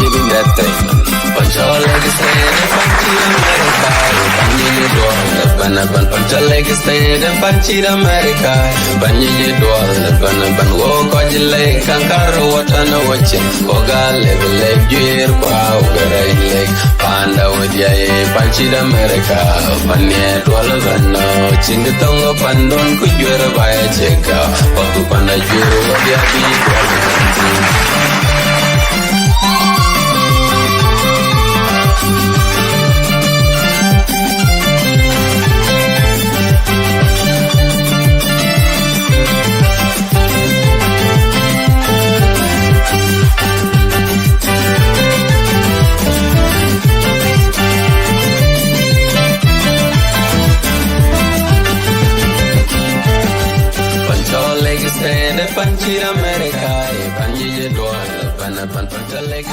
living that thing. Punch your leg stand and punch it America. Banyi dual ban punch your leg stand and punch it America. Banyi dual ban wo ko jile kankaro watana wache. Oga leg juir kwa ugara leg. Panda wadiya punch it America. Banyi dual ban chingi tongo pandon kujuera baya cheka. Waktu panda juir wadiya bi dual ban. Panchi America, Panji Dual, Pancha leg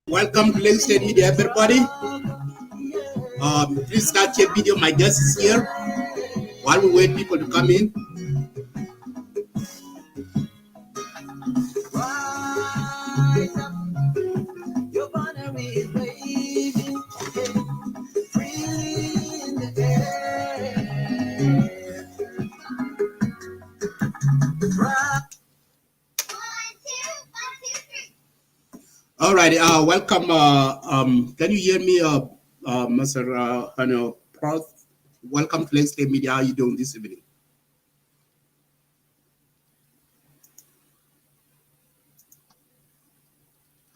Welcome to Lagos State Media, everybody. Please start your video. My guest is here. While we wait people to come in. All right, welcome. Can you hear me, Mr. Hon.Puok? Welcome to Lagos State Media. How are you doing this evening?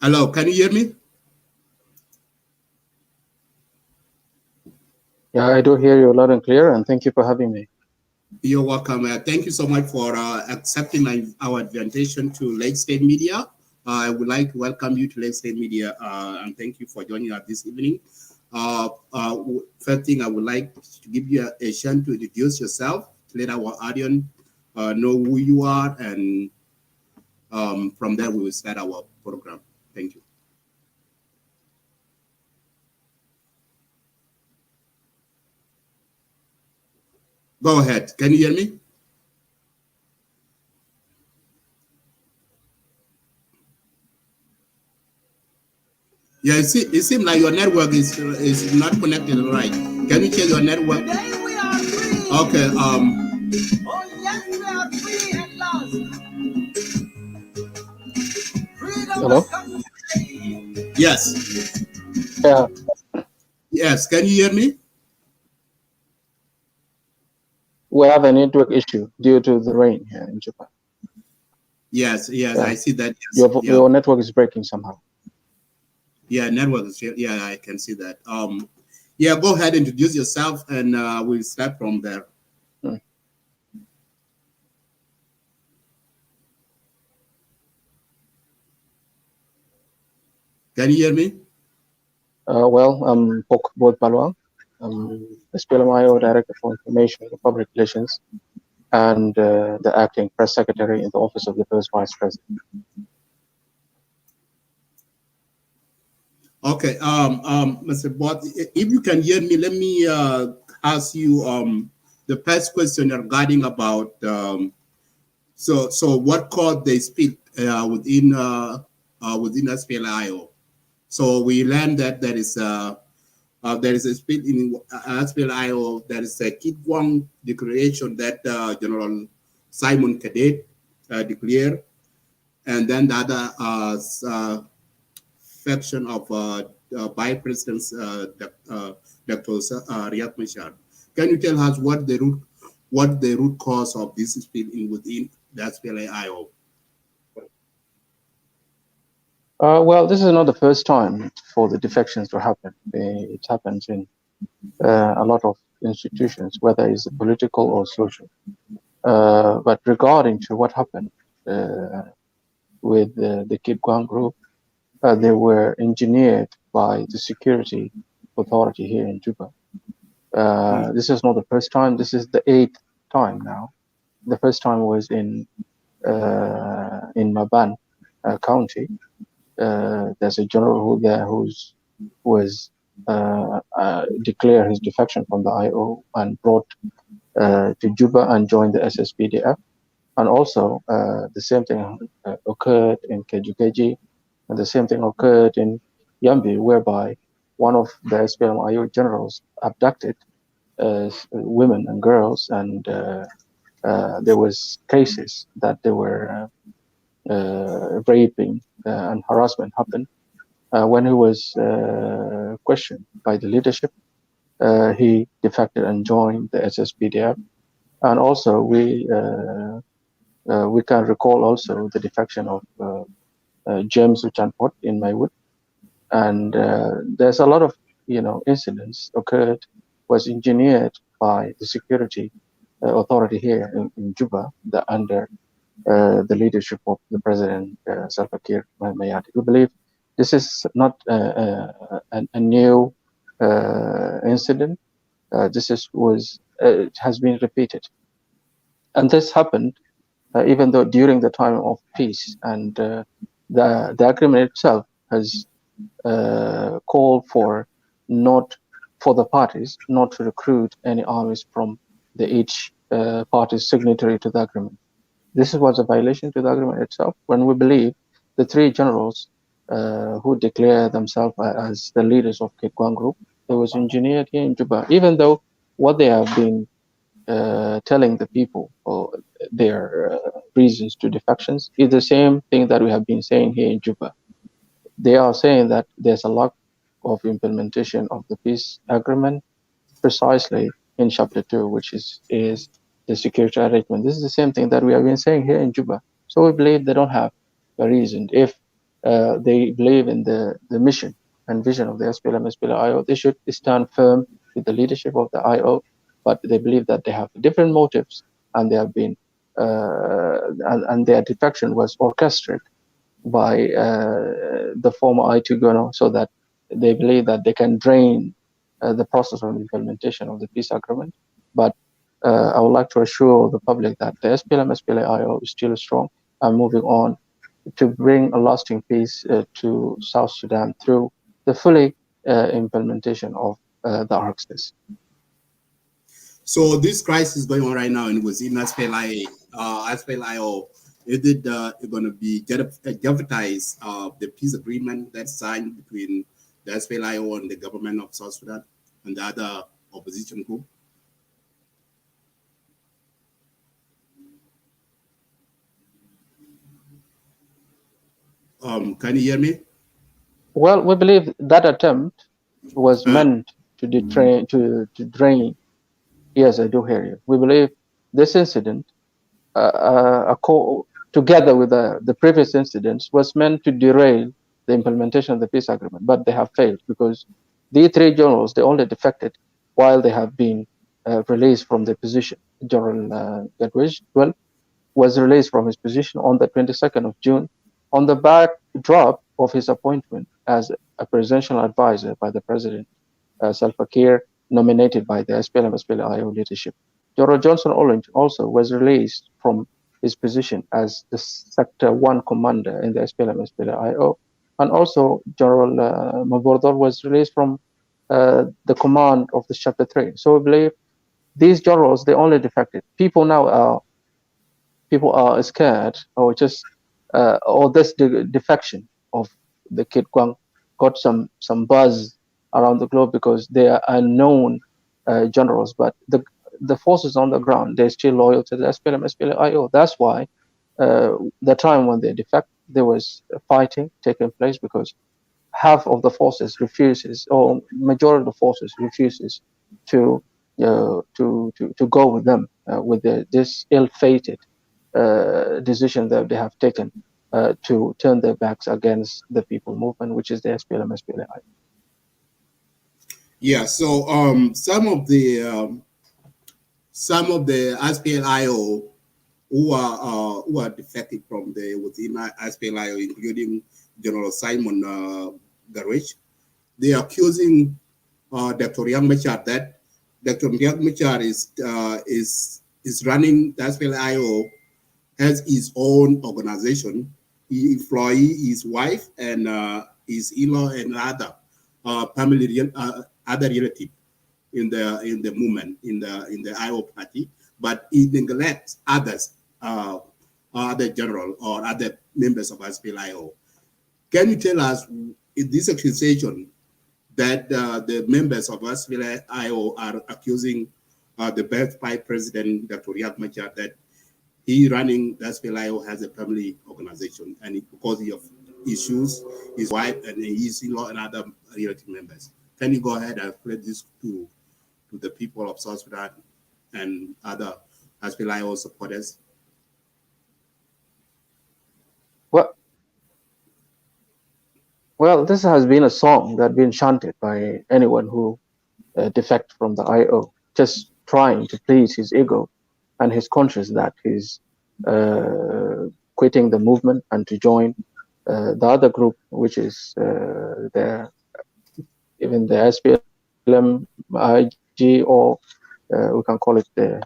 Hello, can you hear me? Yeah, I do hear you loud and clear, and thank you for having me. You're welcome. Thank you so much for accepting our invitation to Lagos State Media. I would like to welcome you to Lagos State Media and thank you for joining us this evening. First thing, I would like to give you a chance to introduce yourself, to let our audience know who you are, and from there we will start our program. Thank you. Go ahead. Can you hear me? Yeah, it seems like your network is not connected right. Can you check your network? Today we are free. Okay. Oh yes, we are free at last. Freedom. Hello? Yes. Yeah. Yes. Can you hear me? We have a network issue due to the rain here in Japan. Yes. Yeah. I see that. Yes. Your network is breaking somehow. Yeah, network is here. Yeah, I can see that. Yeah, go ahead, introduce yourself, and we'll start from there. Can you hear me? Well, I'm Hon.Puok Both Baluang. I'm the SPLA-IO Director for Information and Public Relations and the Acting Press Secretary in the Office of the First Vice President. Okay, Mr. Both, if you can hear me, let me ask you the first question regarding about so what caused the split within SPLA-IO. So we learned that there is a split in SPLA-IO. There is a Kit-gwang declaration that General Simon Cadet declared, and then the other faction of Vice President Dr. Riek Machar. Can you tell us what the root cause of this split within the SPLA-IO? Well, this is not the first time for the defections to happen. It happens in a lot of institutions, whether it's political or social. But regarding to what happened with the Kit-gwang group, they were engineered by the security authority here in Juba. This is not the first time. This is the 8th time now. The first time was in Maban County. There's a general who was declared his defection from the IO and brought to Juba and joined the SSPDF. And also the same thing occurred in Kejukeji, and the same thing occurred in Yambi, whereby one of the SPLM-IO generals abducted women and girls, and there was cases that they were raping and harassment happened. When he was questioned by the leadership, he defected and joined the SSPDF. And also we can recall also the defection of James Uchanpot in Maywood, and there's a lot of incidents occurred, was engineered by the security authority here in Juba, under the leadership of the President Salva Kiir Mayardit. We believe this is not a new incident. This has been repeated, and this happened even though during the time of peace, and the agreement itself has called for the parties not to recruit any armies from each party's signatory to the agreement. This was a violation to the agreement itself, when we believe the three generals who declare themselves as the leaders of Kit-gwang group, it was engineered here in Juba, even though what they have been telling the people or their reasons to defections is the same thing that we have been saying here in Juba. They are saying that there's a lack of implementation of the peace agreement, precisely in chapter 2, which is the security arrangement. This is the same thing that we have been saying here in Juba. So we believe they don't have a reason. If they believe in the mission and vision of the SPLM, SPLA-IO, they should stand firm with the leadership of the IO, but they believe that they have different motives, and they have been and their defection was orchestrated by the former I2 so that they believe that they can drain the process of implementation of the peace agreement. But I would like to assure the public that the SPLM, SPLA-IO is still strong and moving on to bring a lasting peace to South Sudan through the fully implementation of the Armistice. So this crisis going on right now and within SPLA-IO, is it going to be jeopardize the peace agreement that's signed between the SPLA-IO and the government of South Sudan and the other opposition group? Can you hear me? Well, we believe that attempt was meant to drain. Yes, I do hear you. We believe this incident, together with the previous incidents, was meant to derail the implementation of the peace agreement, but they have failed because the three generals, they only defected while they have been released from their position. General Gatwech Dual was released from his position on the 22nd of June on the backdrop of his appointment as a presidential advisor by the President Salva Kiir, nominated by the SPLM, SPLA-IO leadership. General Johnson Orange also was released from his position as the Sector 1 commander in the SPLM, SPLA-IO, and also General Mabordor was released from the command of the Chapter 3. So we believe these generals, they only defected. People are scared, or just or this defection of the Kit-gwang got some buzz around the globe because they are unknown generals, but the forces on the ground, they're still loyal to the SPLM, SPLA-IO. That's why the time when they defect, there was fighting taking place because half of the forces refuses, or majority of the forces refuses to go with them with this ill-fated decision that they have taken to turn their backs against the people movement, which is the SPLM, SPLA-IO. Yeah, so some of the SPLA-IO who are defected from within SPLA-IO, including General Simon Garwich, they are accusing Dr. Riek Machar that Dr. Riek Machar is running the SPLA-IO, has his own organization. He employ his wife and his in-law and other family, other relative in the movement in the IO party, but he neglects others, other general or other members of SPLA-IO. Can you tell us in this accusation that the members of SPLA-IO are accusing the birth by President Dr. Riek Machar that he running the SPLA-IO has a family organization, and because of issues, his wife and his in-law and other relative members. Can you go ahead and explain this to the people of South Sudan and other SPLA-IO supporters? Well, this has been a song that's been chanted by anyone who defect from the IO, just trying to please his ego and his conscience that he's quitting the movement and to join the other group, which is even the SPLM, IG, or we can call it the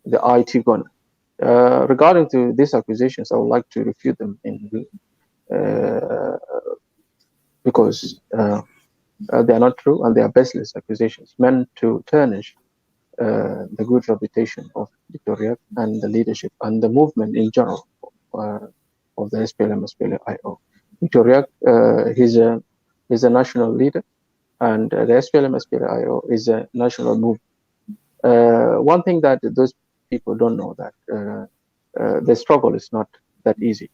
IT gun. Regarding to these accusations, I would like to refute them because they are not true and they are baseless accusations meant to tarnish the good reputation of Dr. Riek and the leadership and the movement in general of the SPLM, SPLA-IO. Dr. Riek, he's a national leader, and the SPLM, SPLA-IO is a national movement. One thing that those people don't know that the struggle is not that easy,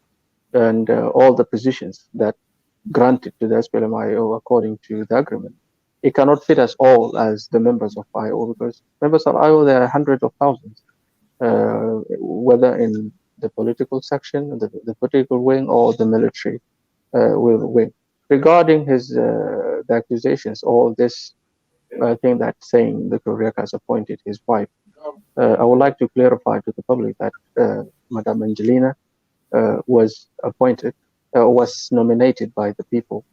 and all the positions that granted to the SPLM-IO according to the agreement, it cannot fit us all as the members of IO, because members of IO, there are hundreds of thousands, whether in the political section, the political wing, or the military wing. Regarding the accusations, all this thing that saying the Riek has appointed his wife, I would like to clarify to the public that Madame Angelina was appointed, was nominated by the people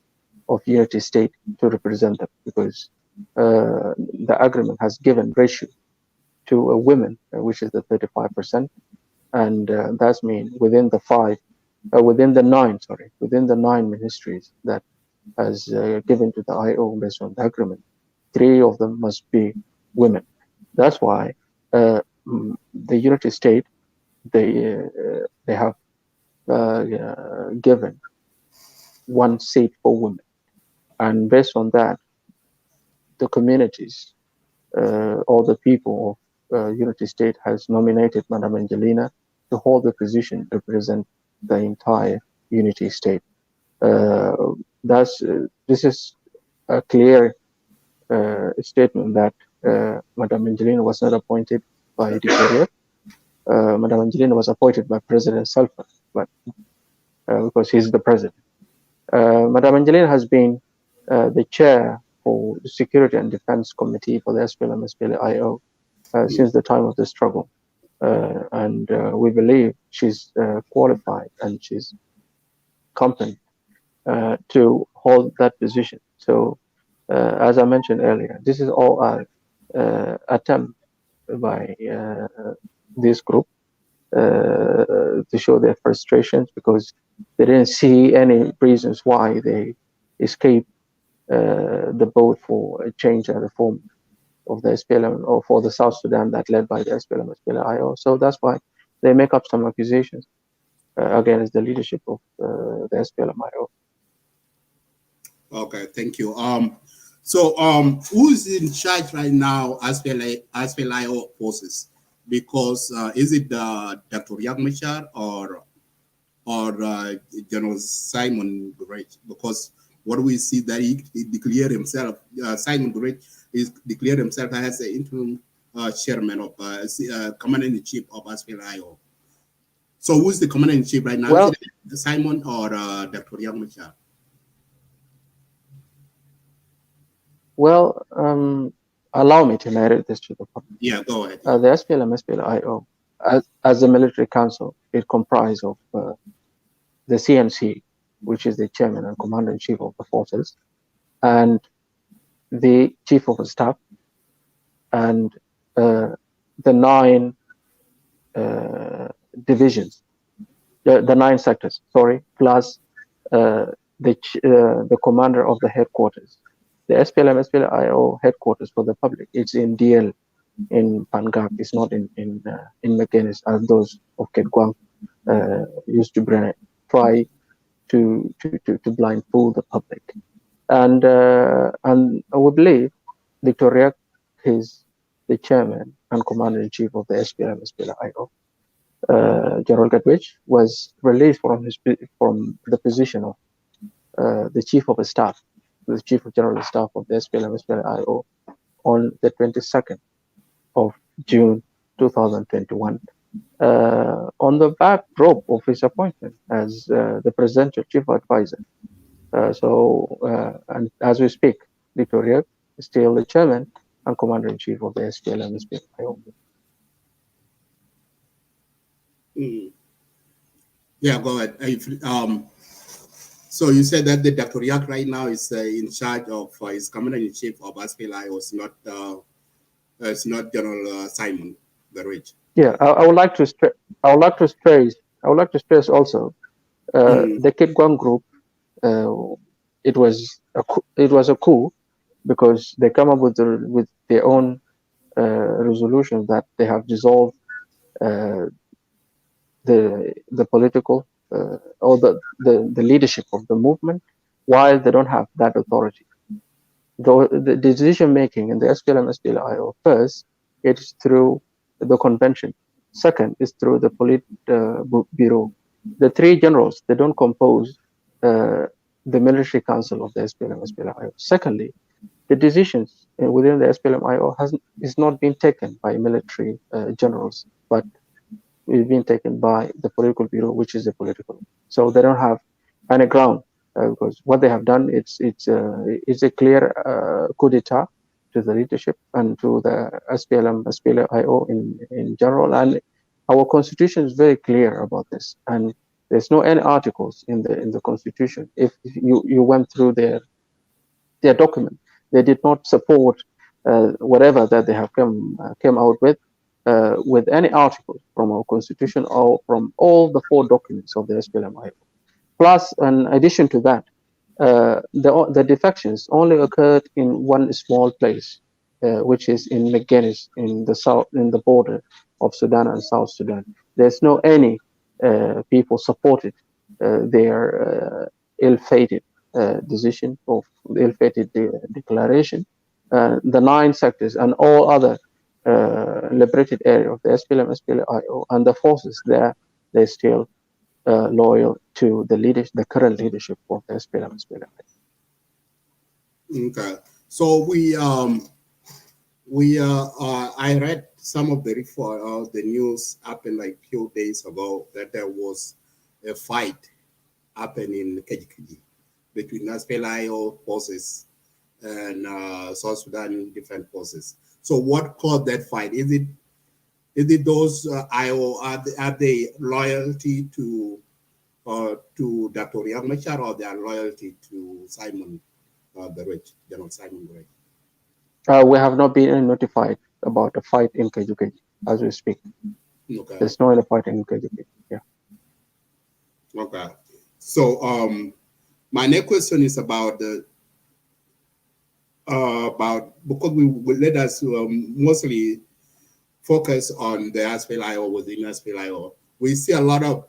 of Unity State to represent them, because the agreement has given ratio to women, which is the 35%, and that's mean within the nine ministries that has given to the IO based on the agreement, 3 of them must be women. That's why the Unity State they have given 1 seat for women, and based on that, the communities or the people of Unity State has nominated Madam Angelina to hold the position to represent the entire Unity State. This is a clear statement that Madam Angelina was not appointed by Dictator. Madam Angelina was appointed by President Salva, but because he's the president. Madam Angelina has been the chair for the Security and Defense Committee for the SPLM, SPLA-IO since the time of the struggle. And we believe she's qualified and she's competent to hold that position. So, as I mentioned earlier, this is all an attempt by this group to show their frustrations, because they didn't see any reasons why they escaped the vote for a change and reform of the SPLM, or for the South Sudan that led by the SPLM, SPLA-IO. So that's why they make up some accusations against the leadership of the SPLM-IO. Okay, thank you. So who's in charge right now as SPLA-IO forces? Because is it Dr. Riek Machar or General Simon Great? Because what we see that he declared himself, Simon Great is declared himself as the interim chairman of commander-in-chief of SPLA-IO. So who's the commander-in-chief right now? Well, is it Simon or Dr. Riek Machar? Well, allow me to narrate this to the public. Yeah, go ahead. The SPLM, SPLA-IO, as a military council, it comprises of the CNC, which is the chairman and commander-in-chief of the forces, and the chief of staff, and the 9 divisions, the 9 sectors, sorry, plus the commander of the headquarters. The SPLA-IO headquarters for the public, it's in DL in Pangak. It's not in Magentis, as those of Kit-gwang used to try to blindfold the public. And I would believe Dr. Riek is the chairman and commander-in-chief of the SPLA-IO. General Gatwech was released from the position of the chief of staff, the chief of general staff of the SPLA-IO on the 22nd of June 2021, on the backdrop of his appointment as the presidential chief advisor. And as we speak, Dr. Riek is still the chairman and commander-in-chief of the SPLA-IO. Yeah, go ahead. So you said that the Dr. Riek right now is in charge of his commander-in-chief of SPLA-IO. It's not General Simon Garage. Yeah, I would like to stress also the Kit-gwang group. It was a coup because they come up with their own resolution that they have dissolved the political or the leadership of the movement, while they don't have that authority. The decision making in the SPLM-SPLA-IO, first, it is through the convention. Second is through the Politburo. The 3 generals, they don't compose the military council of the SPLM-SPLA-IO. Secondly, the decisions within the SPLM-IO is not being taken by military generals, but is being taken by the political bureau, which is the political. So they don't have any ground because what they have done, it's a clear coup d'état to the leadership and to the SPLA-IO in general. And our constitution is very clear about this. And there's no any articles in the constitution. If you went through their document, they did not support whatever that they have came out with any article from our constitution or from all the 4 documents of the SPLM-IO. Plus, in addition to that, the defections only occurred in one small place, which is in Magentis, in the south, in the border of Sudan and South Sudan. There's no any people supported their ill-fated decision of ill-fated declaration. The 9 sectors and all other liberated area of the SPLM-SPLA-IO and the forces there, they're still loyal to the current leadership of the SPLM-SPLA-IO. Okay, so I read some of the report of the news happened like a few days ago that there was a fight happening in Kit-gwang between SPLA-IO forces and South Sudan different forces. So what caused that fight? Is it those IO are they loyalty to Dr. Riek Machar, or their loyalty to Simon General Simon Garage? We have not been notified about a fight in Kit-gwang as we speak. Okay. There's no other fight in Kit-gwang. Yeah. Okay. So my next question is about because we let us mostly focus on the SPLA-IO within SPLA-IO. We see a lot of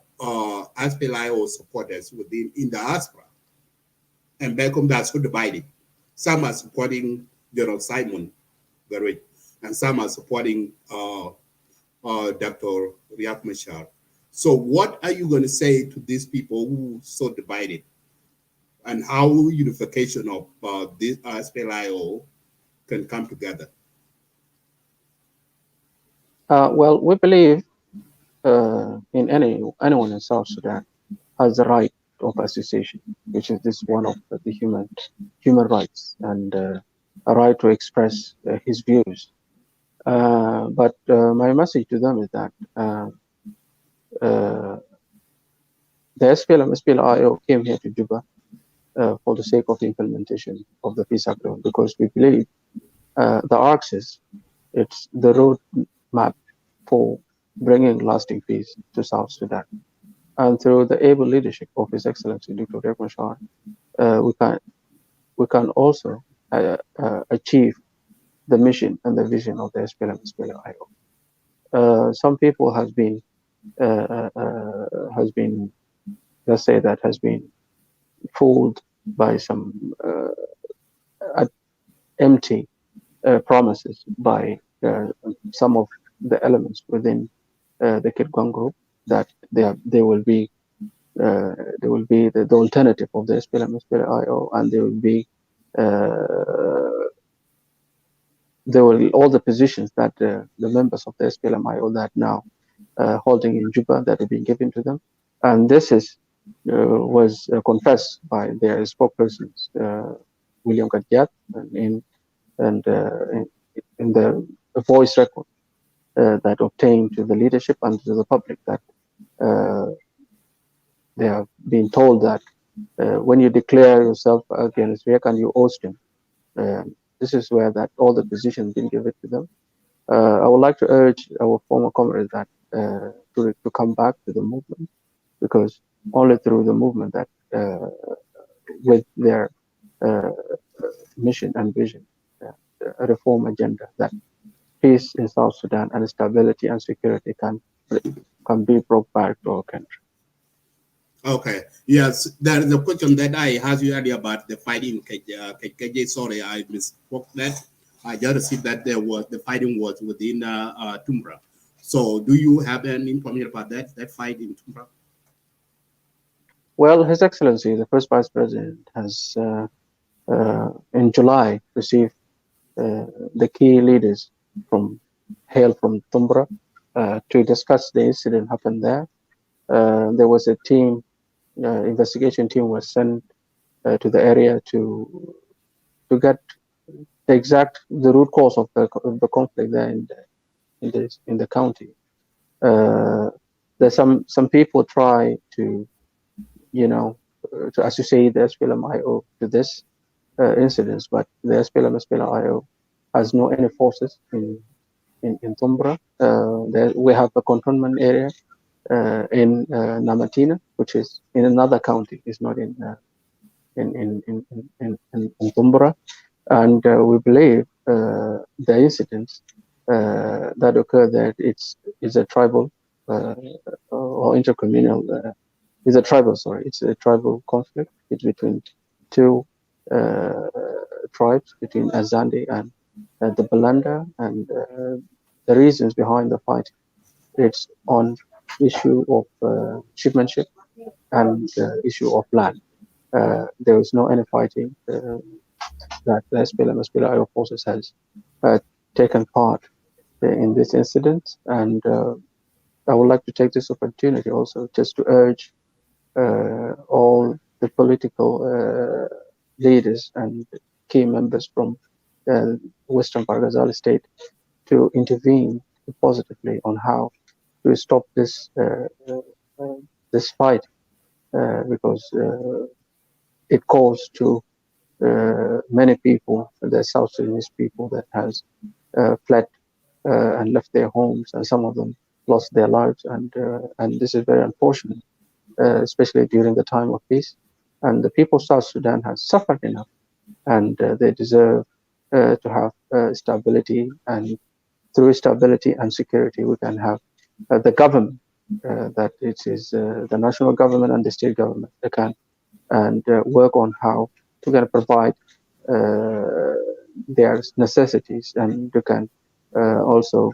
SPLA-IO supporters in the diaspora, and back home that's so divided. Some are supporting General Simon Garage, and some are supporting Dr. Riek Machar. So what are you going to say to these people who are so divided, and how unification of this SPLA-IO can come together? Well, we believe in anyone in South Sudan has the right of association, which is this one of the human rights, and a right to express his views. But my message to them is that the SPLA-IO came here to Juba for the sake of the implementation of the peace agreement, because we believe the Axis It's the roadmap for bringing lasting peace to South Sudan. And through the able leadership of His Excellency Dr. Riek Machar, we can also achieve the mission and the vision of the SPLM-SPLA-IO. Some people has been, let's say, that has been fooled by some empty promises by some of the elements within the Kit-gwang group that they will be the alternative of the SPLM-SPLA-IO, and they will be all the positions that the members of the SPLM-IO that now holding in Juba that are being given to them, and this was confessed by their spokespersons, William Gatwech, in the voice record that obtained to the leadership and to the public, that they have been told that when you declare yourself against Riek and you oust him, this is where that all the positions been given to them. I would like to urge our former comrades that to come back to the movement, because only through the movement that with their mission and vision, a reform agenda, that peace in South Sudan and stability and security can be brought back to our country. Okay. Yes, there is a question that I asked you earlier about the fighting. Sorry, I misspoke that. I just see that the fighting was within Tumbra. So, do you have any information about that fight in Tumbra? Well, His Excellency, the first Vice President, has in July received the key leaders hail from Tumbra to discuss the incident happened there. There was a team, investigation team was sent to the area to get the root cause of the conflict there in the county. There's some people try to associate the SPLM-IO to this incidents, but the SPLM-SPLA-IO has no any forces in Tumbra. We have a cantonment area in Namatina, which is in another county. It's not in Tumbra, and we believe the incidents that occur there is a tribal or intercommunal. It's a tribal conflict. It's between two tribes, between Azande and the Balanda, and the reasons behind the fight, it's on issue of shipmanship and issue of land. There is no any fighting that the SPLM-SPLA-IO forces has taken part in this incident, and I would like to take this opportunity also just to urge all the political leaders and key members from Western Barghazal state to intervene positively on how to stop this this fight, because it calls to many people, the South Sudanese people that has fled and left their homes, and some of them lost their lives, and this is very unfortunate, especially during the time of peace. And the people of South Sudan has suffered enough, and they deserve to have stability, and through stability and security we can have the government, that it is the national government and the state government that can and work on how to provide their necessities, and you can also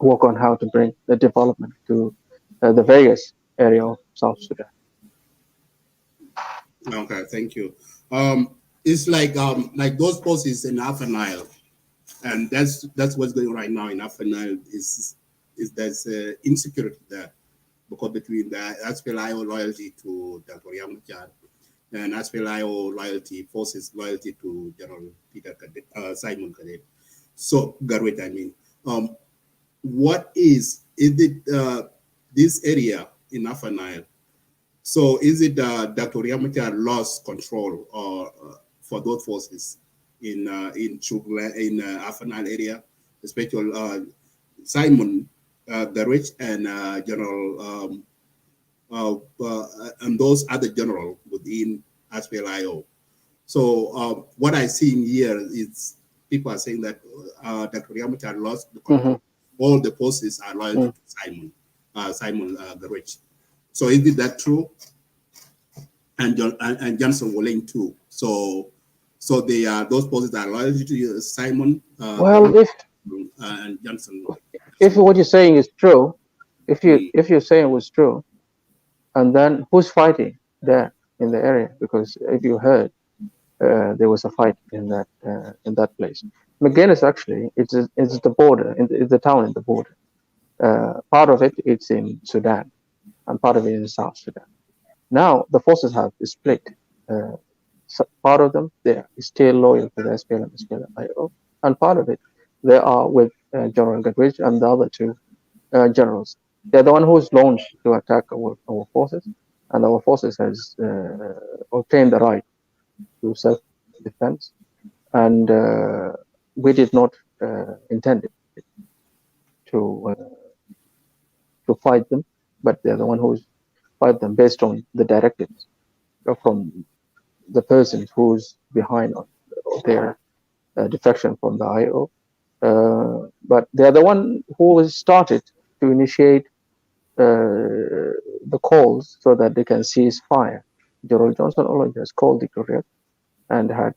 work on how to bring the development to the various area of South Sudan. Okay, thank you. It's like those posts in Upper Nile, and that's what's going on right now in Upper Nile. Is there's insecurity there, because between the SPLA-IO loyalty to Dr. Riek Machar and SPLA-IO forces loyalty to General Peter Simon Cadet. So Garwet, I mean, what is it this area in Upper Nile? So is it Dr. Riek Machar lost control or for those forces in Upper Nile area, especially Simon Garwich and General and those other generals within SPLA-IO. So what I see in here is people are saying that Dr. Riek Machar lost the control. All the posts are loyal to Simon Garwich. So is that true? And Johnson Wolling too. So they are those posts are loyal to Simon. Well, And Johnson. if what you're saying is true, if you're saying it was true, and then who's fighting there in the area? Because if you heard, there was a fight in that place. Magentis actually, it's the border, it's the town in the border. Part of it, it's in Sudan, and part of it in South Sudan. Now the forces have split. So part of them they are still loyal to the SPLM, SPLA-IO, and part of it they are with General Gatwech and the other two generals. They're the one who's launched to attack our forces, and our forces has obtained the right to self-defense, and we did not intend to to fight them, but they're the one who's fight them based on the directives from the person who's behind their defection from the IO. But they're the one who started to initiate the calls so that they can cease fire. Gerald Johnson already has called Dr. Riek and had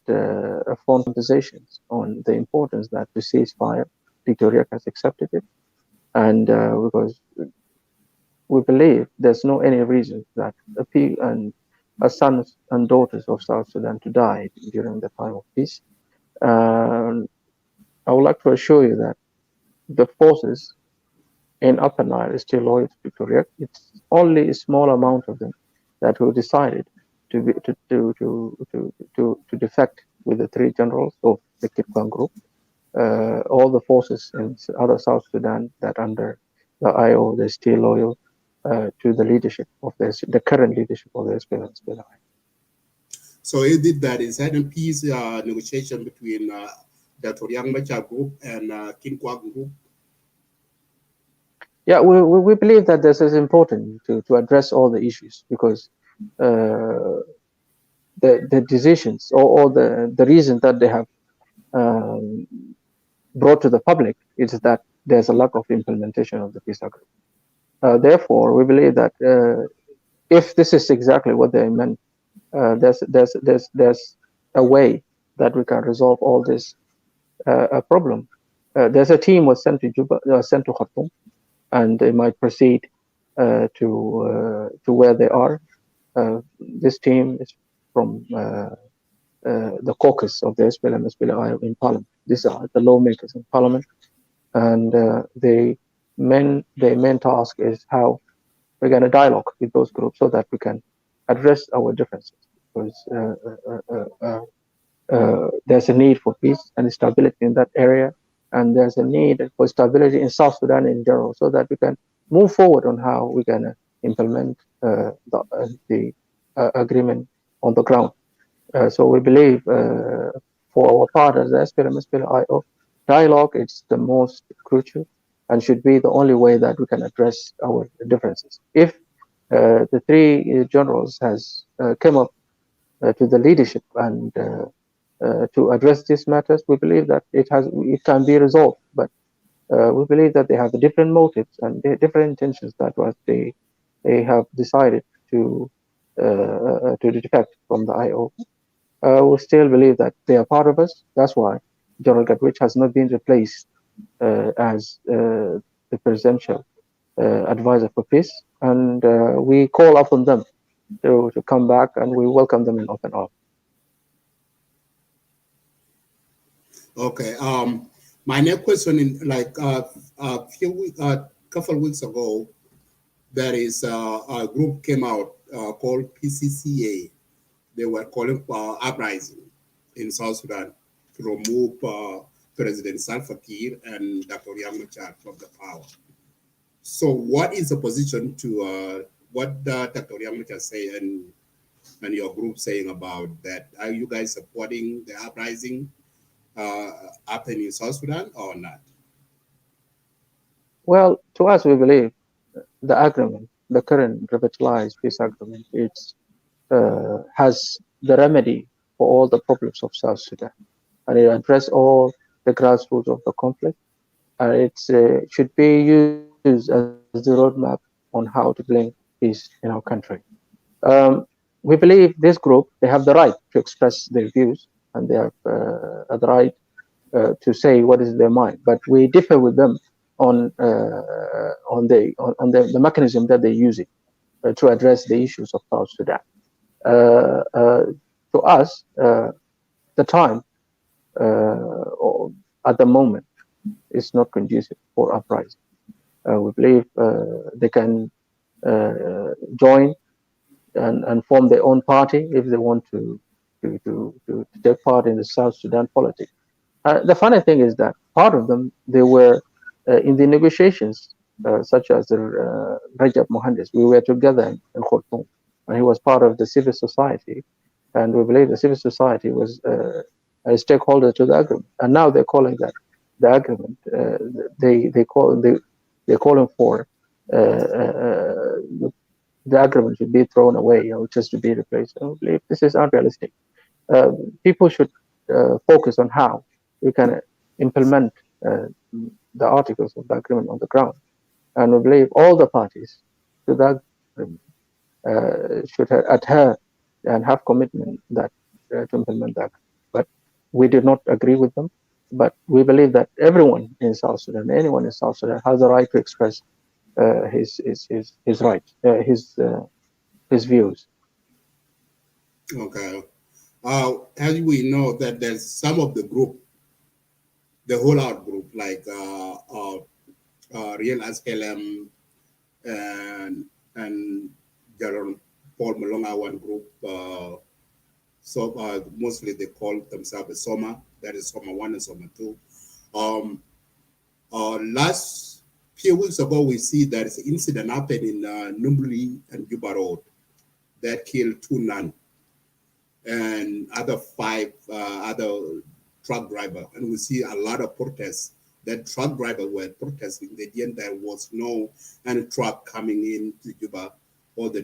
phone conversations on the importance that to cease fire. Dr. Riek has accepted it, and because we believe there's no any reason that sons and daughters of South Sudan to die during the time of peace. I would like to assure you that the forces in Upper Nile is still loyal to Victoria. It's only a small amount of them that who decided to defect with the three generals of the Kit-gwang group. All the forces in other South Sudan that under the IO, they're still loyal to the leadership of the current leadership of the SPLA. So it did that is had a peace negotiation between Dr. Riek Machar group and Kit-gwang group. Yeah, we believe that this is important to address all the issues because the decisions or the reason that they have brought to the public is that there's a lack of implementation of the peace agreement. Therefore, we believe that if this is exactly what they meant, there's a way that we can resolve all this problem. There's a team was sent to Juba, sent to Khartoum, and they might proceed to where they are. This team is from the caucus of the SPLM, SPLA-IO in Parliament. These are the lawmakers in Parliament, and their main task is how we're going to dialogue with those groups so that we can address our differences. Because there's a need for peace and stability in that area, and there's a need for stability in South Sudan in general, so that we can move forward on how we're going to implement the agreement on the ground. So we believe for our part as the SPLM, SPLA-IO, dialogue is the most crucial and should be the only way that we can address our differences. If the three generals has come up to the leadership and to address these matters, we believe that it can be resolved. But we believe that they have different motives and different intentions. That was they have decided to defect from the IO. We still believe that they are part of us. That's why General Gatwech has not been replaced as the presidential advisor for peace, and we call upon them to come back, and we welcome them in open arms. Okay. My next question is like a couple weeks ago, there is a group came out called PCCA. They were calling for uprising in South Sudan to remove President Salva Kiir and Dr. Riek Machar from the power. So, what is the position to what Dr. Riek Machar say and your group saying about that? Are you guys supporting the uprising happening in South Sudan or not? Well, to us, we believe the agreement, the current revitalized peace agreement, has the remedy for all the problems of South Sudan, and it addresses all the grassroots of the conflict, and it should be used as the roadmap on how to bring peace in our country. Um, we believe this group, they have the right to express their views, and they have the right to say what is their mind. But we differ with them on the mechanism that they use it to address the issues of South Sudan. Uh, uh, to us, the time or at the moment is not conducive for uprising. We believe they can join and form their own party if they want to take part in the South Sudan politics. The funny thing is that part of them they were in the negotiations, such as Rajab Mohandes. We were together in Khartoum, and he was part of the civil society, and we believe the civil society was a stakeholder to the agreement. And now they're calling that the agreement. They're calling for the agreement should be thrown away or just to be replaced. I believe this is unrealistic. Uh, People should focus on how we can implement uh, the articles of the agreement on the ground. And we believe all the parties to that agreement should adhere and have commitment that to implement that. But we did not agree with them. But we believe that everyone in South Sudan, anyone in South Sudan, has the right to express his right, his views. Okay. As we know that there's some of the group, the whole out group, like real SPLM and General Paul Malonga one group. So mostly they call themselves Soma. That is Soma 1 and Soma 2. Last few weeks ago, we see that an incident happened in Numbli and Juba Road that killed 2 nuns and other 5 other truck driver. And we see a lot of protests. That truck driver were protesting. They didn't, there was no any truck coming in to Juba, or the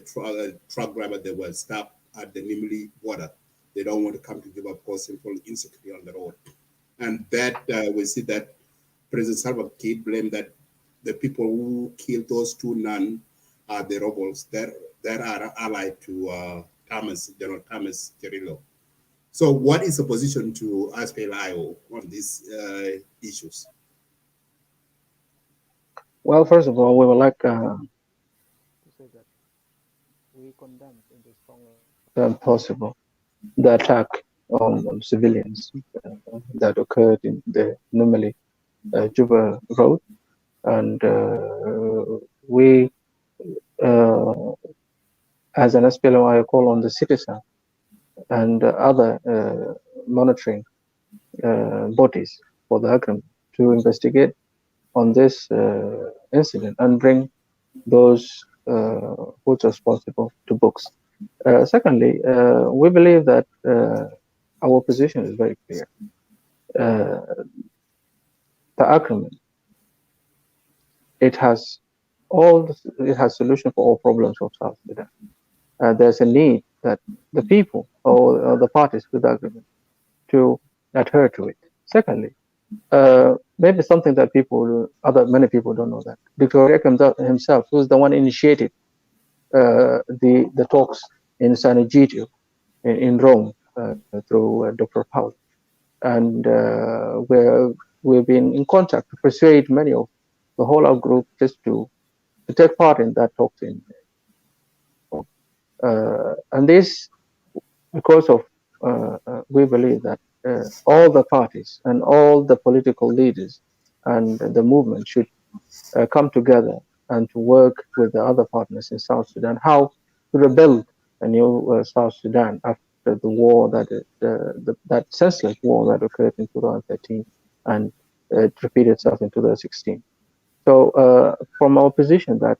truck driver, they were stopped at the Nimili border. They don't want to come to Juba because simple insecurity on the road. And that we see that President Salva Kiir blamed that the people who killed those 2 nuns are the rebels that are allied to General Thomas Cirillo. So what is the position to SPLA-IO on these issues? Well, first of all, we would like to say that we condemn in the strongest term possible the attack on civilians that occurred in the normally Juba Road, and we, as an SPLA-IO, call on the citizen and other monitoring bodies for the agreement to investigate on this incident and bring those who's responsible to books. Secondly, we believe that our position is very clear. The agreement, it has it has solution for all problems of South Sudan. There's a need that the people or the parties to the agreement to adhere to it. Secondly, maybe something that many people don't know, that Dr. Riek himself, who's the one initiated the talks in San Egidio in Rome through Dr. Paul, and where we've been in contact to persuade many of the whole out group just to take part in that talks in and this because of we believe that all the parties and all the political leaders and the movement should come together and to work with the other partners in South Sudan, how to rebuild a new South Sudan after the war that senseless war that occurred in 2013 and it repeated itself in 2016. So from our position that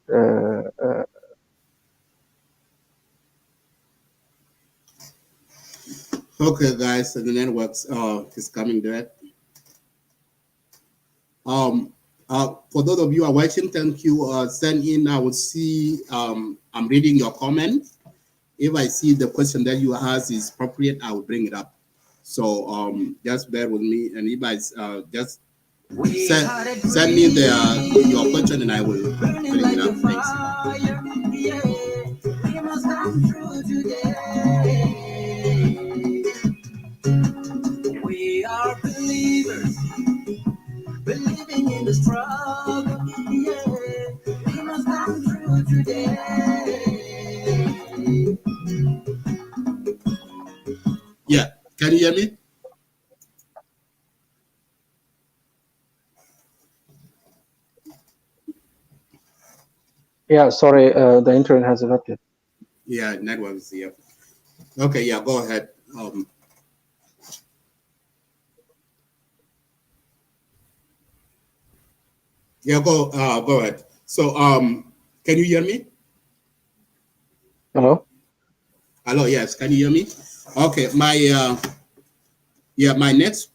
Okay, guys, so the networks is coming direct. For those of you who are watching, thank you. Send in. I will see. I'm reading your comment. If I see the question that you ask is appropriate, I will bring it up. So just bear with me, and if I just send me your question, and I will bring it up. Thanks. We must come through today. We are believers, believing in the struggle. Yeah, we must come through today. Yeah, can you hear me? Yeah, sorry, the internet has erupted. Yeah, network is here. Okay, yeah, go ahead. Yeah, go ahead. So can you hear me? Hello? Hello, yes, can you hear me? Okay, my next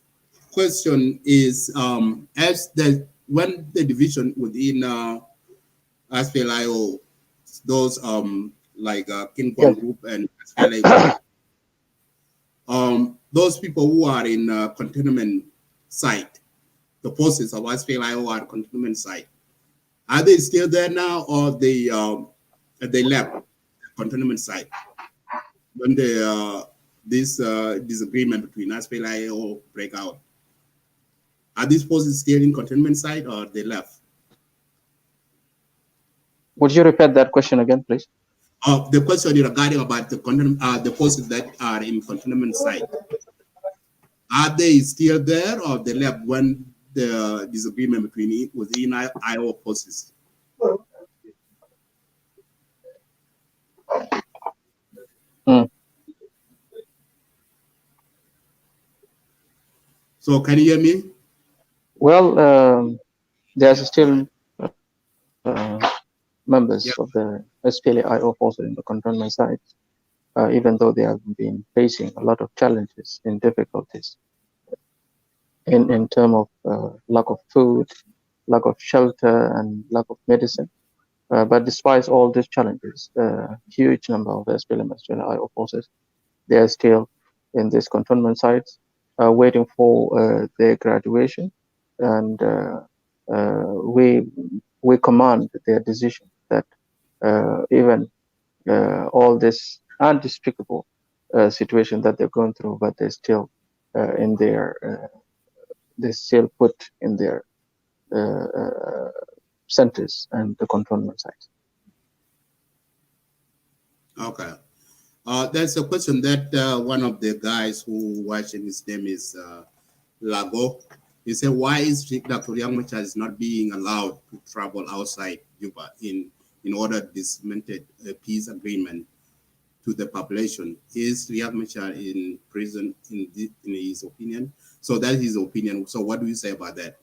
question is when the division within SPLA-IO, those like Kit-gwang Yes. group and SPLA, those people who are in containment site, the forces of SPLA-IO are containment site. Are they still there now, or they left containment site when this disagreement between SPLA-IO break out? Are these forces still in containment site, or they left? Would you repeat that question again, please? The question is regarding about the forces that are in containment site. Are they still there, or they left when the disagreement within IO forces? Mm. So can you hear me? Well, there's still members Yeah. of the SPLA-IO forces in the containment sites, even though they have been facing a lot of challenges and difficulties in terms of lack of food, lack of shelter, and lack of medicine. But despite all these challenges, a huge number of SPLM and SPLA-IO forces, they are still in these containment sites, waiting for their graduation, and we command their decision that even all this undespicable situation that they're going through, but they're still in their they still put in their centers and the containment sites. Okay. There's a question that one of the guys who watching, his name is Lago. He said, why is Dr. Riek Machar is not being allowed to travel outside Juba in order to cement a peace agreement to the population? Is Riek Machar in prison in his opinion? So that's his opinion. So what do you say about that?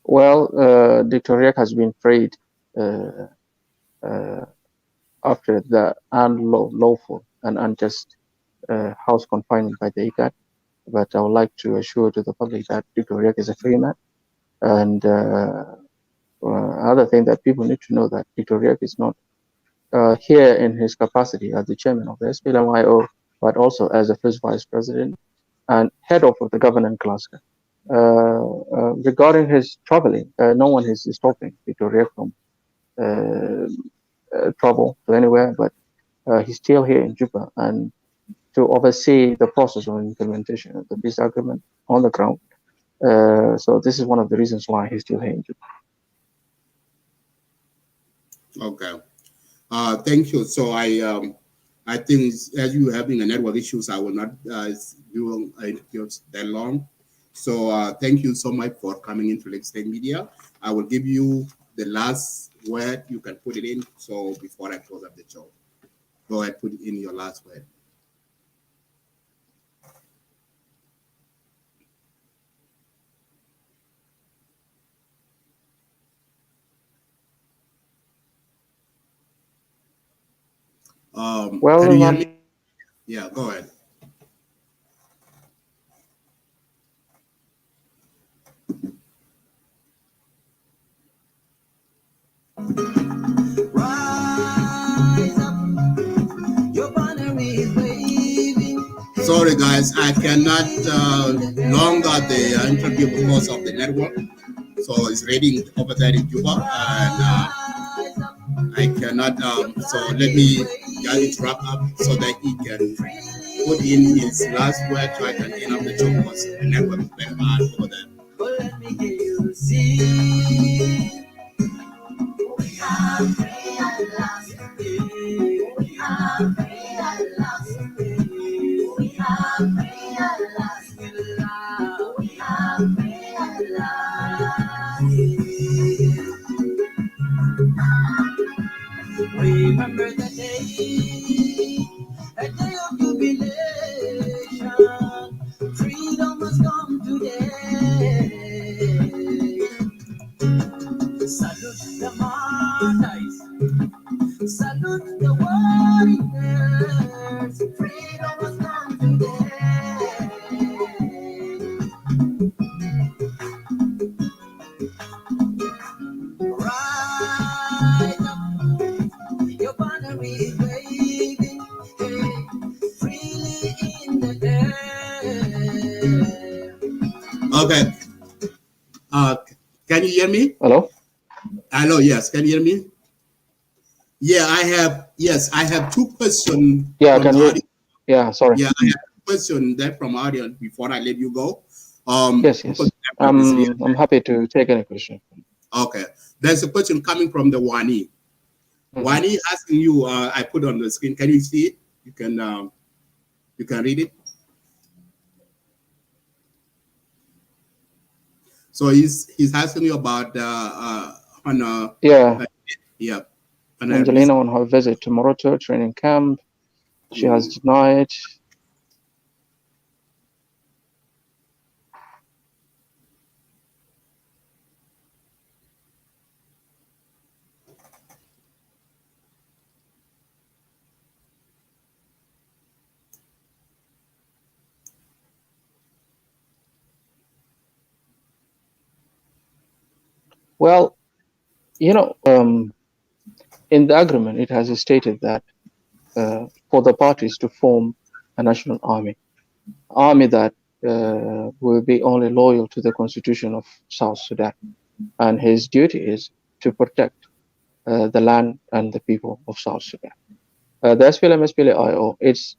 Well, Dr. Riek has been freed after the unlawful and unjust house confinement by the IGAD. But I would like to assure to the public that Dr. Riek is a free man. And other thing that people need to know that Dr. Riek is not here in his capacity as the chairman of the SPLM-IO, but also as the first vice president and head of the governing cluster. Regarding his traveling, no one is stopping Dr. Riek from travel to anywhere, but he's still here in Juba and to oversee the process of implementation of the peace agreement on the ground. So this is one of the reasons why he's still here in Juba. Okay. Thank you. So I think as you having a network issues, I will not do interviews that long. So thank you so much for coming into Lake State Media. I will give you the last word. You can put it in. So before I close up the show, go ahead, put in your last word. Well, Can you hear me? Yeah, go ahead. Rise up, your banner is waving. Sorry, guys, I cannot longer the interview because of the network. So it's reading over there in Juba, and I cannot. So let me interrupt up so that he can put in his last word so I can end up the show because the network is very bad over there. But let me hear you sing. We are free at last. We are free at last. We are free at last. We are free at last. Remember the day, a day of jubilation. Freedom has come today. Salute the martyrs, salute the warriors. Freedom has come today. Rise up, your banner is waving, hey, freely in the air. Okay. Can you hear me? hello. Hello. Yes. Can you hear me? Yeah, I have two questions Yeah, I from can the hear. audience. Yeah, sorry. Yeah, I have a question there from audience before I let you go. Yes, Because yes. the network is real. I'm happy to take any question. Okay. There's a question coming from the Wani. Mhm. Wani asking you, I put on the screen. Can you see it? You can read it. So he's asking you about on Yeah, yeah on a Angelina on her visit to Moroto training camp. She has denied. Well, you know, in the agreement, it has stated that for the parties to form a national army that will be only loyal to the constitution of South Sudan, and his duty is to protect the land and the people of South Sudan. The SPLM SPLA-IO, it's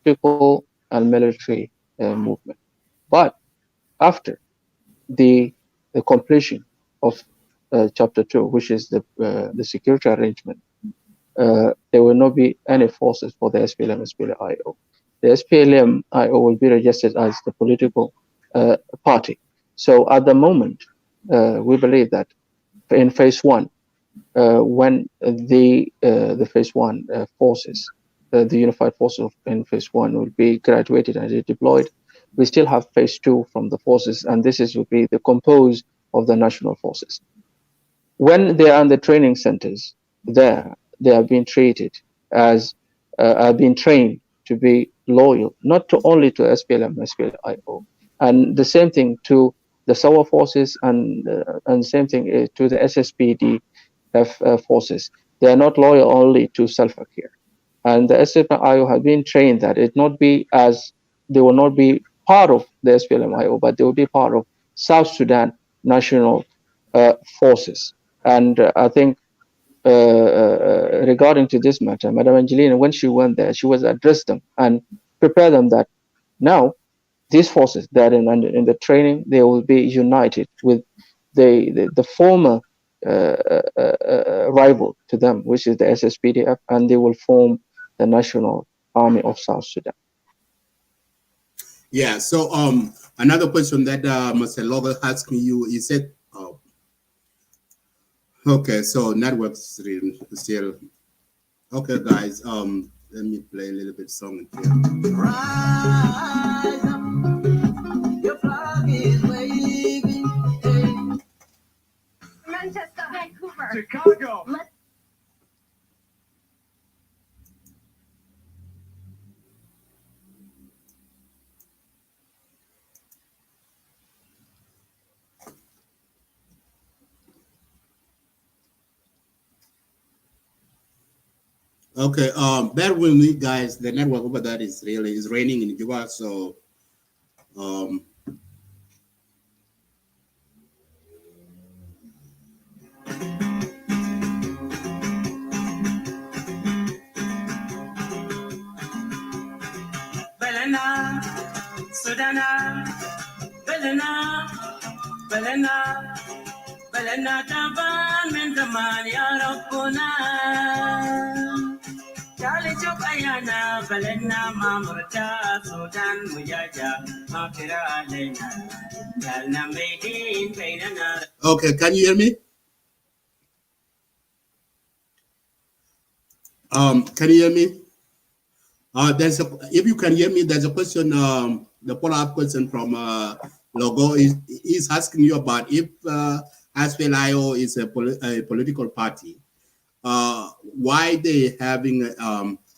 political and military movement, but after the completion of Chapter 2, which is the security arrangement, there will not be any forces for the SPLM SPLA-IO. The SPLM-IO will be registered as the political party. So at the moment, we believe that in phase one, when the phase one forces, the unified forces in phase one will be graduated and deployed, we still have phase two from the forces, and this will be the compose of the national forces. When they are in the training centers, there they are being treated as are being trained to be loyal, not to only to SPLM, SPLA-IO, and the same thing to the SAWA forces, and same thing to the SSPD forces. They are not loyal only to Salva Kiir, and the SPLM-IO have been trained that it not be as they will not be part of the SPLM-IO, but they will be part of South Sudan national forces. And I think regarding to this matter, Madam Angelina, when she went there, she was addressed them and prepare them that now these forces that in the training, they will be united with the former rival to them, which is the SSPDF, and they will form the National Army of South Sudan. Yeah. So another question that Mr. Logan asking you, he said, okay, so networks still okay, guys. Let me play a little bit song here. Rise up, your flag is waving. Hey. Manchester, Vancouver, Chicago. Okay, bear with me, guys. The network over there is raining in Juba, so um, Belena, Sudana, Belena, Belena, Belena, Taban, Mintaman, Yarapuna. Charlie Chopayana, Belena, Mamurta, Sudan, Mujaja, Mapira, Lena, Yalna, Maidin, Paydana. okay. Can you hear me? Can you hear me? There's a if you can hear me, there's a question. The follow-up question from Logo is asking you about if SPLA-IO is a political party. Why they having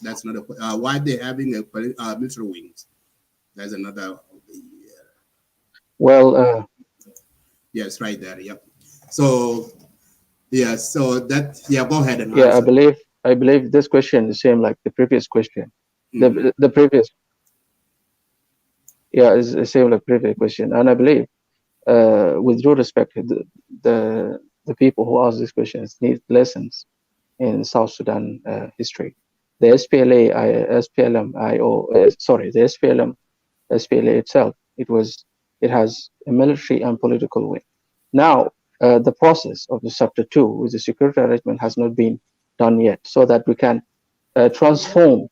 that's not a why they having a military wings? There's another. Well, Yes, right there. Yep. So yeah, so that go ahead and yeah, answer. I believe this question is same like the previous question. Mhm. The previous, yeah, is the same like previous question, and I believe, with due respect, the people who ask these questions need lessons in South Sudan history. The SPLM-IO, sorry, the SPLA itself, it has a military and political wing. Now, the process of the Chapter 2 with the security arrangement has not been done yet, so that we can transform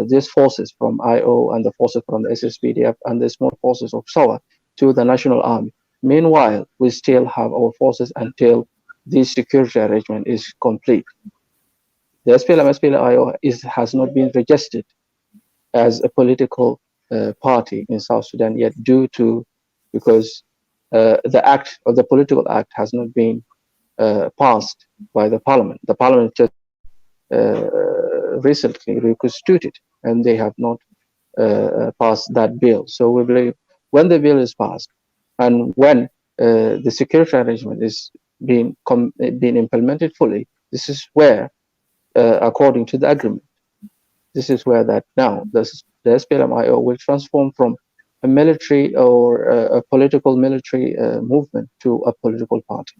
these forces from IO and the forces from the SSPDF and the small forces of SAWA to the National Army. Meanwhile, we still have our forces until this security arrangement is complete. The SPLM-SPLA-IO has not been registered as a political party in South Sudan yet, because the act or the political act has not been passed by the parliament. The parliament just recently reconstituted, and they have not passed that bill. So we believe when the bill is passed and when the security arrangement is being implemented fully, this is where, according to the agreement, this is where that now the SPLM-IO will transform from a military or a political military movement to a political party.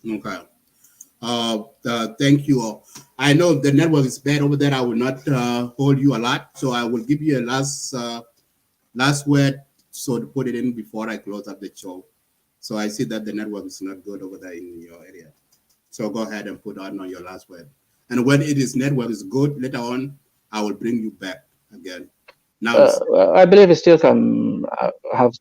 Okay. Thank you all. I know the network is bad over there. I will not hold you a lot, so I will give you a last word, so to put it in before I close up the show. So I see that the network is not good over there in your area. So go ahead and put on your last word. And when it is network is good, later on, I will bring you back again. Now, I believe I still can have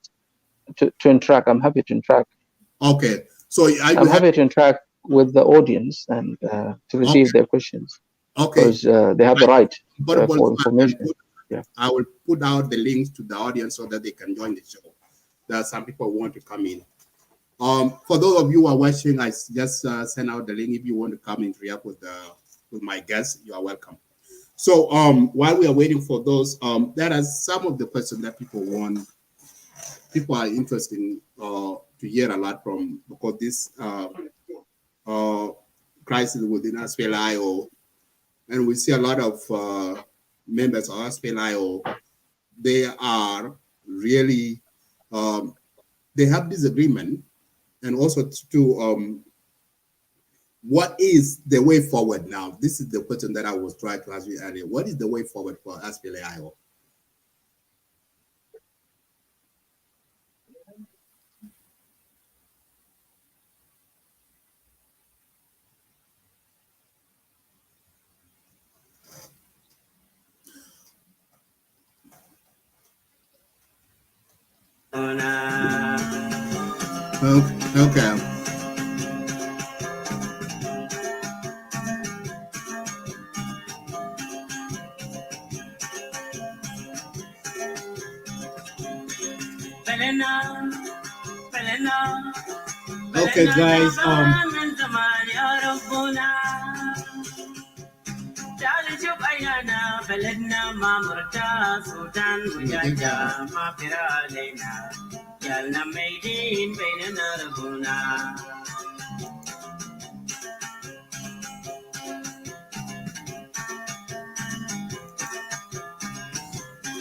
to interact. I'm happy to interact. okay. So I'm happy to interact with the audience and to receive their questions. Okay. Because they have the right for information. I will put out the links to the audience so that they can join the show. There are some people who want to come in. For those of you who are watching, I just send out the link. If you want to come and react with my guests, you are welcome. So while we are waiting for those, there are some of the questions that people are interested in to hear a lot from, because this crisis within SPLA-IO, and we see a lot of members of SPLA-IO, they are really, they have disagreement, and also to what is the way forward now? This is the question that I was trying to ask you earlier. What is the way forward for SPLA-IO? Okay. Okay, guys.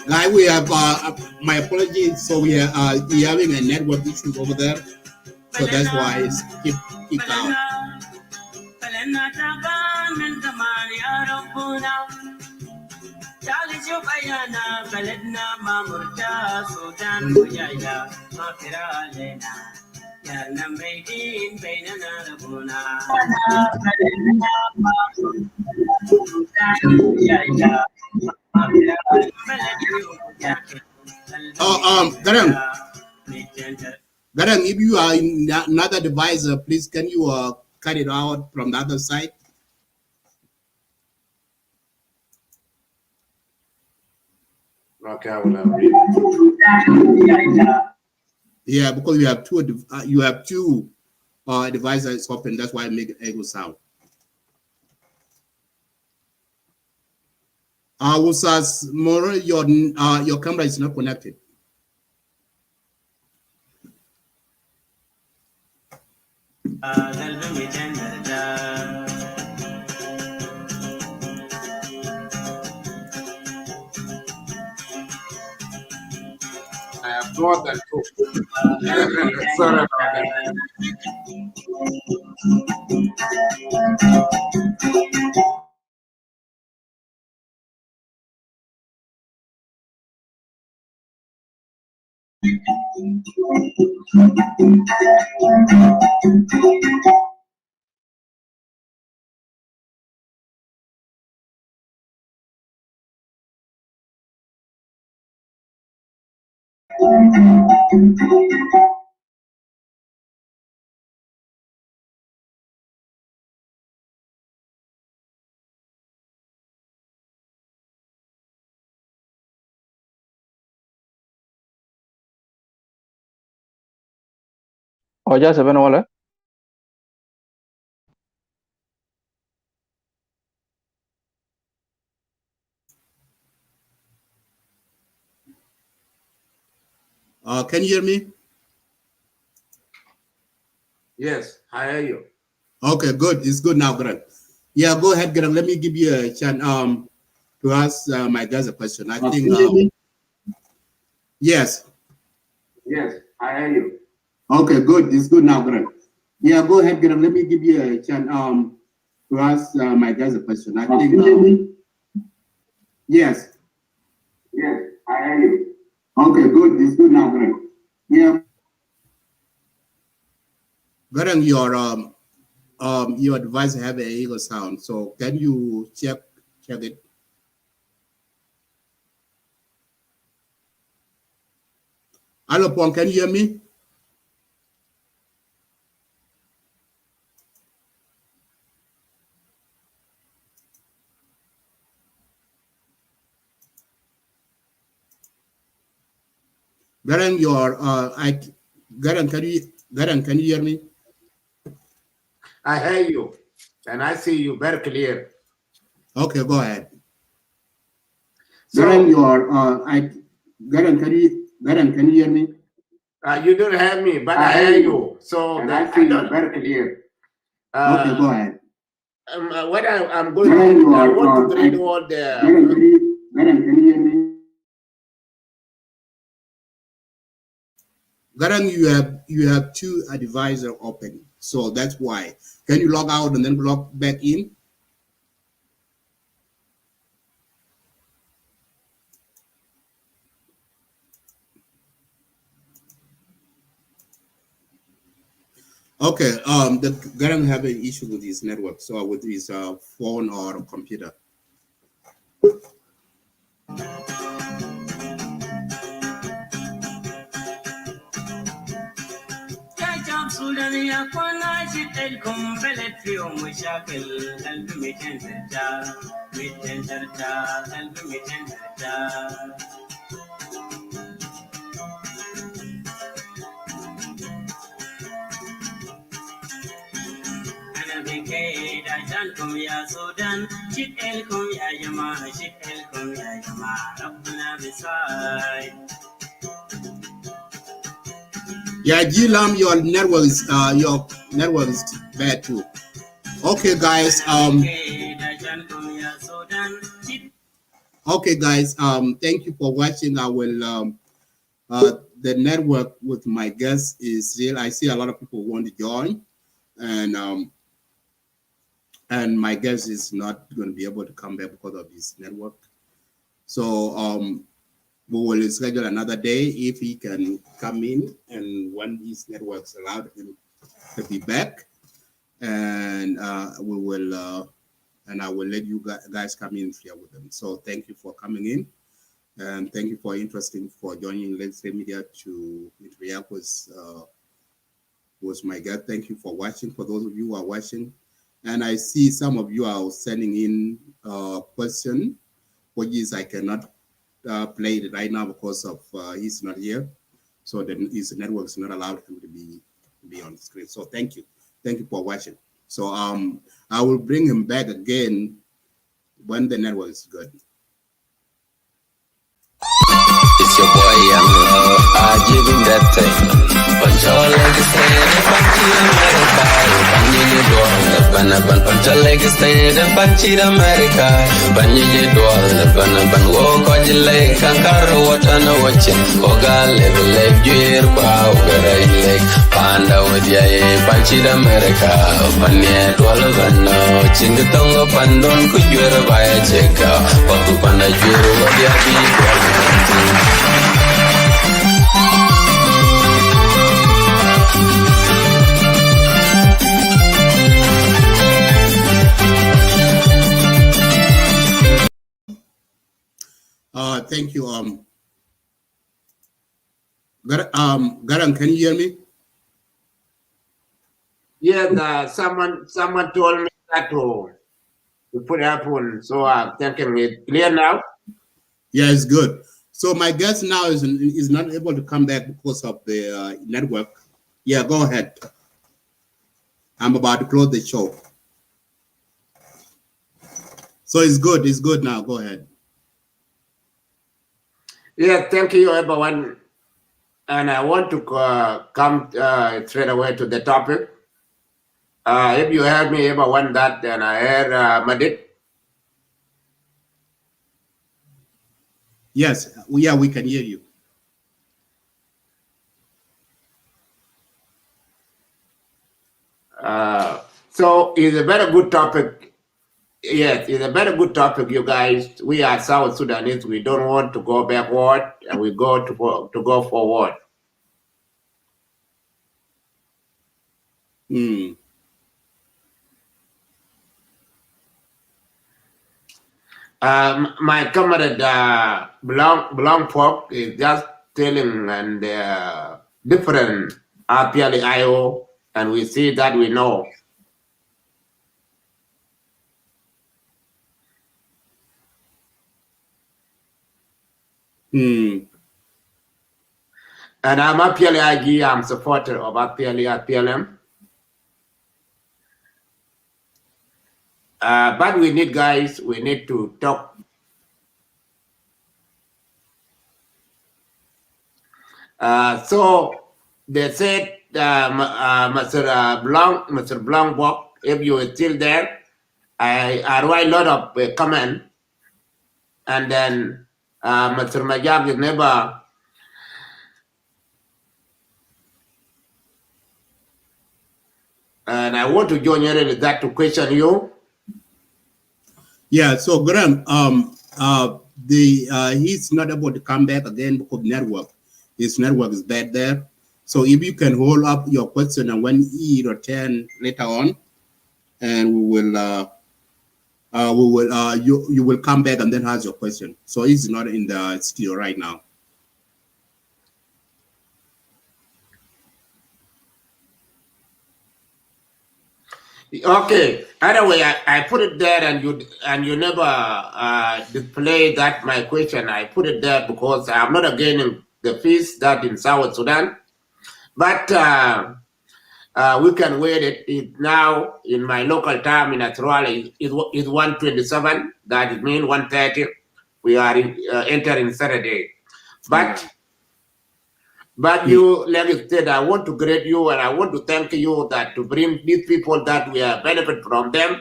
Guy, we have my apologies. So we are having a network issue over there, so that's why it's keep out. Garang, if you are in another device, please can you cut it out from the other side? Okay, I will read. Yeah, because you have two devices open. That's why I make an echo sound. Usas more your camera is not connected. I have more than two. Sorry about that. Oh, just a minute. Can you hear me? Yes, I hear you. Okay, good. It's good now, Grant. Yeah, go ahead, Grant. Let me give you a chance to ask my guys a question. I think yes. Yes, I hear you. Okay, good. It's good now, Grant. Yeah, go ahead, Grant. Let me give you a chance to ask my guys a question. I think yes. Yes, I hear you. Okay, good. It's good now, Grant. Yeah. Grant, your device have an echo sound. So can you check it? Hello, Pong, can you hear me? Garang, can you hear me? I hear you, and I see you very clear. Okay, go ahead. So, Garang, can you hear me? You don't hear me, but I hear you. So and I see you very clear. Okay, go ahead. What I'm going to do, I want to read all the. Garang, can you hear me? Garang, you have two devices open, so that's why. Can you log out and then log back in? Okay, the Garang have an issue with his network, so with his phone or computer. Yeah, Gilam, your network is bad too. Okay, guys. Okay, guys. Thank you for watching. I will. The network with my guests is real. I see a lot of people want to join, and my guest is not going to be able to come back because of his network. So we will schedule another day if he can come in, and when his networks allowed him to be back, and we will. And I will let you guys come in here with them. So thank you for coming in, and thank you for joining Legislative Media to Riek was my guest. Thank you for watching. For those of you who are watching, and I see some of you are sending in question, which is I cannot play it right now because of he's not here, so then his network is not allowed him to be on the screen. So thank you for watching. So I will bring him back again when the network is good. It's your boy Young I give him that thing. Pancho like stand and Panchi America. Banyi dual ban Pancho like stand and Panchi America. Banyi dual ban wo ko jile kankar watana watchin. Oga level like gear pa ogara like panda wadia Panchi America. Banyi dual ban chingitongo pandon kujura baya cheka. Waku panda juru wadia bi dual. Thank you. Garan, can you hear me? Yes, someone told me that to put up one, so I'm thinking it clear now. Yeah, it's good. So my guest now is not able to come back because of the network. Yeah, go ahead. I'm about to close the show. So it's good. It's good now. Go ahead. Yeah, thank you, everyone. And I want to come straight away to the topic. If you heard me, everyone, that, then I heard Madid. Yes, yeah, we can hear you. So it's a very good topic. Yes, it's a very good topic, you guys. We are South Sudanese. We don't want to go backward, and we go to go forward. My comrade Hon.Puok is just telling and different SPLA-IO, and we see that we know. And I'm SPLA-IG, I'm supporter of SPLM. But we need, guys, we need to talk. So they said, Mr. Hon.Puok, if you are still there, I write a lot of comment, and then Mr. Majak is never. And I want to join you with that to question you. Yeah, so Graham, he's not able to come back again because network. His network is bad there. So if you can hold up your question, and when he return later on, and you will come back and then ask your question. So he's not in the studio right now. Okay. Anyway, I put it there, and you never display that my question. I put it there because I'm not against the peace that in South Sudan, but we can wait it now in my local time in Australia is 1:27. That means 1:30. We are entering Saturday, but you, like I said, I want to greet you, and I want to thank you that to bring these people that we are benefit from them.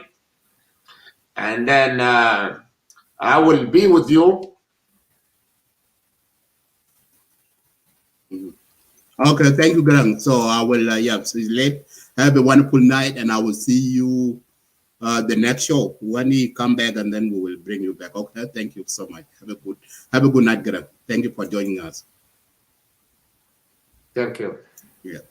And then I will be with you. Okay, thank you, Grang. So I will, it's late. Have a wonderful night, and I will see you the next show when we come back, and then we will bring you back. Okay, thank you so much. Have a good night, Grang. Thank you for joining us. Thank you. Yeah.